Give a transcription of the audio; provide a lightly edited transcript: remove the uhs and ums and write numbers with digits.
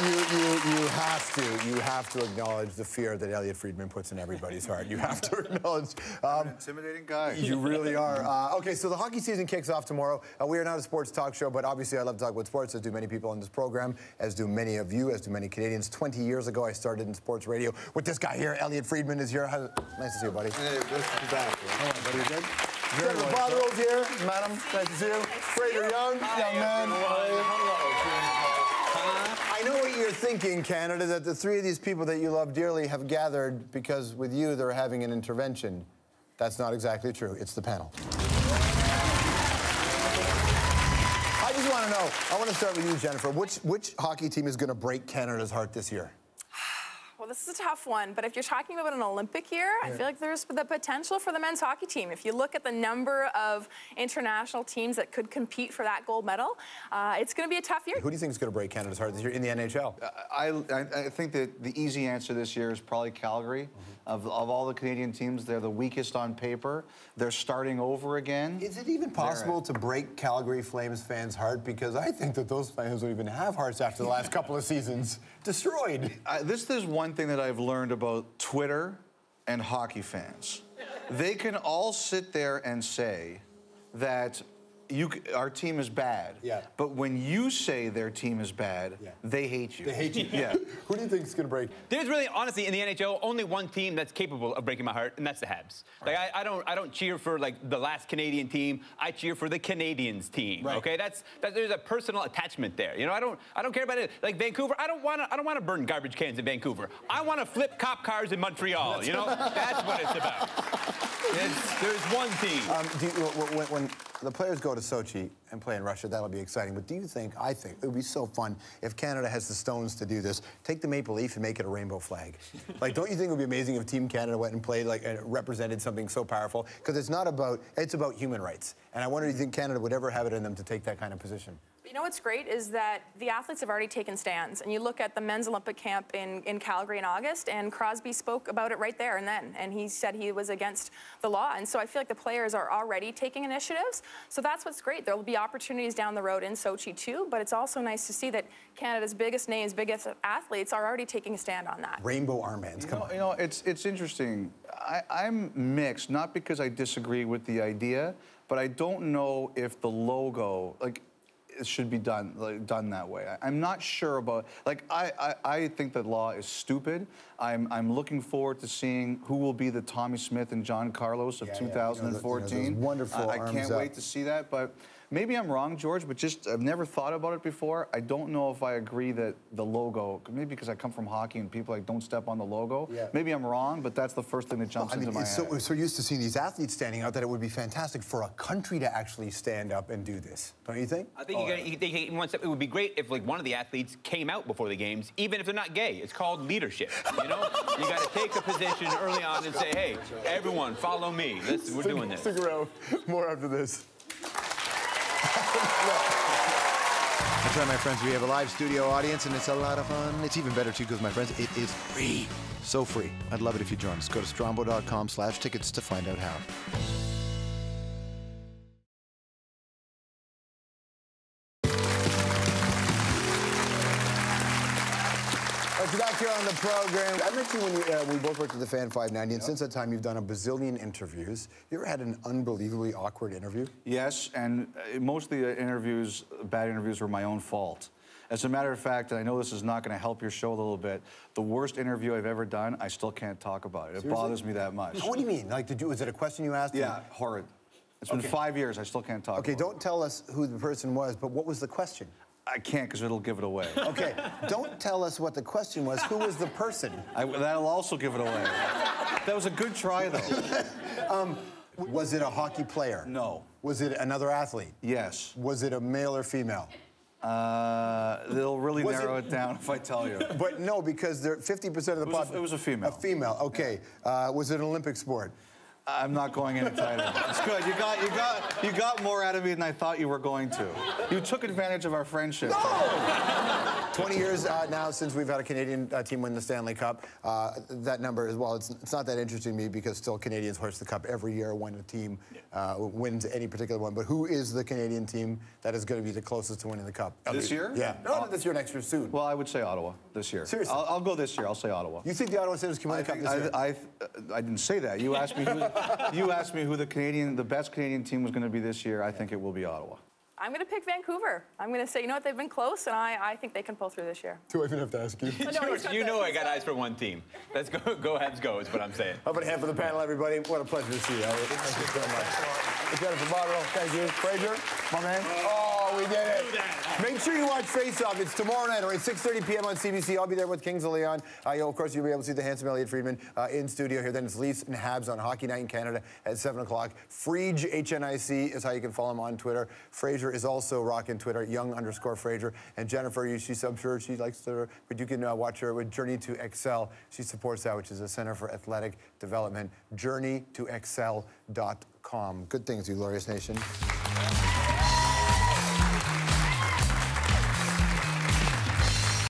You have to acknowledge the fear that Elliotte Friedman puts in everybody's heart. You have to acknowledge. An intimidating guy. You really are. Okay, so the hockey season kicks off tomorrow. We are not a sports talk show, but obviously I love to talk about sports, as do many people on this program, as do many of you, as do many Canadians. 20 years ago, I started in sports radio with this guy here. Elliotte Friedman is here. Nice to see you, buddy. Hey, good to be back. How are you, buddy? You good? Botterill here, madam. Nice to see you. Fraser Young, young man. I know what you're thinking, Canada, that the three of these people that you love dearly have gathered because with you they're having an intervention. That's not exactly true. It's the panel. I just want to know, I want to start with you, Jennifer. Which hockey team is going to break Canada's heart this year? Well, this is a tough one, but if you're talking about an Olympic year, I feel like there's the potential for the men's hockey team. If you look at the number of international teams that could compete for that gold medal, it's going to be a tough year. Who do you think is going to break Canada's heart this year in the NHL? I think that the easy answer this year is probably Calgary. Of all the Canadian teams, they're the weakest on paper. They're starting over again. Is it even possible to break Calgary Flames fans' heart? Because I think that those fans don't even have hearts after the last couple of seasons. Destroyed. This is one thing that I've learned about Twitter and hockey fans. They can all sit there and say that our team is bad. Yeah. But when you say their team is bad, they hate you. They hate you. Yeah. Who do you think is going to break? There's really, honestly, in the NHL, only one team that's capable of breaking my heart, and that's the Habs. Like, I don't cheer for like the last Canadian team. I cheer for the Canadians team. Right. Okay, there's a personal attachment there. You know, I don't care about it. Like Vancouver, I don't want to burn garbage cans in Vancouver. I want to flip cop cars in Montreal. You know, that's what it's about. There's one team. When the players go to Sochi and play in Russia, that'll be exciting. But I think it would be so fun if Canada has the stones to do this. Take the maple leaf and make it a rainbow flag. Like, don't you think it would be amazing if Team Canada went and played, like, and represented something so powerful? Because it's about human rights. And I wonder if you think Canada would ever have it in them to take that kind of position. You know what's great is that the athletes have already taken stands. And you look at the men's Olympic camp in Calgary in August, and Crosby spoke about it right there and then. And he said he was against the law. And so I feel like the players are already taking initiatives. So that's what's great. There will be opportunities down the road in Sochi too, but it's also nice to see that Canada's biggest names, biggest athletes are already taking a stand on that. Rainbow armbands, come on. You know, it's interesting. I'm mixed, not because I disagree with the idea, but I don't know if the logo, like, it should be done that way. I'm not sure about, like, I think that law is stupid. I'm looking forward to seeing who will be the Tommy Smith and John Carlos of 2014. You know, wonderful I can't wait to see that, but maybe I'm wrong, George, but I've never thought about it before. I don't know if I agree that the logo, maybe because I come from hockey and people like don't step on the logo. Yeah. Maybe I'm wrong, but that's the first thing that jumps into my head. We're so used to seeing these athletes standing out that it would be fantastic for a country to actually stand up and do this. Don't you think? I think you take it one step. It would be great if like one of the athletes came out before the games, even if they're not gay. It's called leadership. You know, you got to take a position early on and say, "Hey, everyone, follow me. We're doing this." Stick around. More after this. That's right, my friends. We have a live studio audience, and it's a lot of fun. It's even better, too, because, my friends, it is free. So free. I'd love it if you join us. Go to strombo.com/tickets to find out how. Back here on the program. I met you when we both worked at the Fan 590, and since that time you've done a bazillion interviews. You ever had an unbelievably awkward interview? Yes, and most of the interviews, bad interviews, were my own fault. As a matter of fact, and I know this is not going to help your show a little bit, the worst interview I've ever done, I still can't talk about it. It bothers me that much. What do you mean? Like, was it a question you asked? Yeah, horrid. It's been 5 years, I still can't talk about it. Okay, don't tell us who the person was, but what was the question? I can't, because it'll give it away. Okay, don't tell us what the question was. Who was the person? That'll also give it away. That was a good try, though. Was it a hockey player? No. Was it another athlete? Yes. Was it a male or female? They'll really narrow it down if I tell you. But no, because 50% of the population... It was a female. A female, okay. Was it an Olympic sport? I'm not going any tighter. It's good. You got more out of me than I thought you were going to. You took advantage of our friendship. No! 20 years now since we've had a Canadian team win the Stanley Cup. That number as well, it's not that interesting to me because still Canadians hoist the cup every year when a team wins any particular one. But who is the Canadian team that is going to be the closest to winning the cup? This year? Yeah. No, not this year, next year, soon. Well, I would say Ottawa this year. Seriously? I'll go this year. I'll say Ottawa. You think the Ottawa Senators can win the cup this year? I didn't say that. You asked me who the best Canadian team was going to be this year. I think it will be Ottawa. I'm going to pick Vancouver. I'm going to say, you know what, they've been close, and I think they can pull through this year. Do I even have to ask you? George, you know I got eyes for one team. Let's go Habs go is what I'm saying. How about a hand for the panel, everybody? What a pleasure to see you, Elliotte. Thank you so much. Jennifer Botterill, thank you. Fraser, my man. Oh, we did it. Make sure you watch Face Off. It's tomorrow night, around 6:30 p.m. on CBC. I'll be there with Kings of Leon. Of course, you'll be able to see the handsome Elliotte Friedman in studio here. Then it's Leafs and Habs on Hockey Night in Canada at 7 o'clock. Friege, HNIC, is how you can follow him on Twitter. Fraser is also rocking Twitter, young_Fraser. And Jennifer, I'm sure she likes to, but you can watch her with Journey to Excel. She supports that, which is a Center for Athletic Development. JourneyToExcel.com. Good things, you glorious nation.